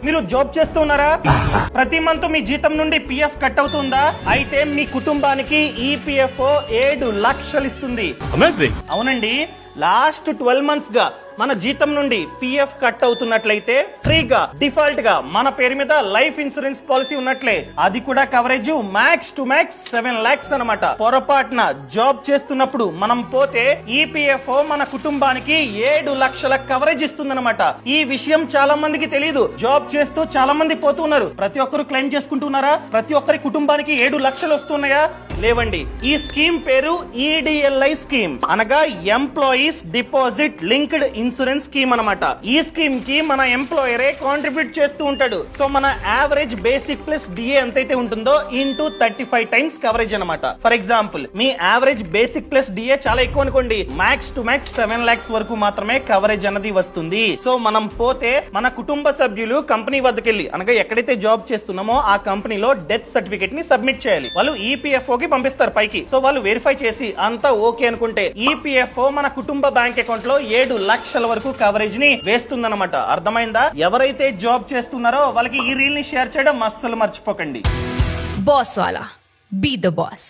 మీరు జాబ్ చేస్తున్నారా? ప్రతి మంత్ మీ జీతం నుండి పిఎఫ్ కట్ అవుతుందా? అయితే మీ కుటుంబానికి ఈపీఎఫ్ఓ 7 లక్షలు ఇస్తుంది. అవునండి, లాస్ట్ 12 మంత్స్ గా మన జీతం నుండి పిఎఫ్ కట్ అవుతున్నట్లయితే ఫ్రీగా డిఫాల్ట్ గా మన పేరు మీద లైఫ్ ఇన్సూరెన్స్ పాలసీ ఉన్నట్లే. అది కూడా coverage max to max 7 lakhs అన్నమాట. పొరపాటున జాబ్ చేస్తున్నప్పుడు మనం పోతే ఈపీఎఫ్ఓ మన కుటుంబానికి 7 లక్షల కవరేజ్ ఇస్తుందన్నమాట. ఈ విషయం చాలా మందికి తెలియదు. జాబ్ చేస్తూ చాలా మంది పోతున్నారు. ప్రతి ఒక్కరు క్లెయిమ్ చేసుకుంటున్నారా? ప్రతి ఒక్కరి కుటుంబానికి 7 లక్షలు వస్తున్నాయా? లేవండి. ఈ స్కీమ్ పేరు ఈడిఎల్ఐ స్కీమ్, అనగా employees deposit linked insurance scheme అన్నమాట. ఈ స్కీమ్ కి మన ఎంప్లాయరే కాంట్రిబ్యూట్ చేస్తూ ఉంటాడు. సో మన యావరేజ్ బేసిక్ ప్లస్ డిఏ ఎంతైతే ఉంటుందో ఇంటూ 35 టైమ్స్ కవరేజ్ అన్నమాట. ఫర్ ఎగ్జాంపుల్, మీ యావరేజ్ బేసిక్ ప్లస్ డిఏ చాలా ఎక్కువ అనుకోండి, మ్యాక్స్ టు మ్యాక్స్ 7 lakhs వరకు మాత్రమే కవరేజ్ అన్నది వస్తుంది. సో మనం పోతే మన కుటుంబ సభ్యులు కంపెనీ వద్దకెళ్ళి, అనగా ఎక్కడైతే జాబ్ చేస్తున్నామో ఆ కంపెనీలో డెత్ సర్టిఫికేట్ ని సబ్మిట్ చేయాలి. వాళ్ళు ఈపీఎఫ్ఓ కి పంపిస్తారు పైకి. సో వాళ్ళు వెరిఫై చేసి అంతా ఓకే అనుకుంటే ఈపీఎఫ్ఓ మన కుటుంబ బ్యాంక్ అకౌంట్ లో 7 లక్షల వరకు కవరేజ్ ని వేస్తుందన్నమాట. అర్థమైందా? ఎవరైతే జాబ్ చేస్తున్నారో వాళ్ళకి ఈ రీల్ ని షేర్ చేయడం అస్సలు మర్చిపోకండి. బాస్ వాలా, బీ ద బాస్.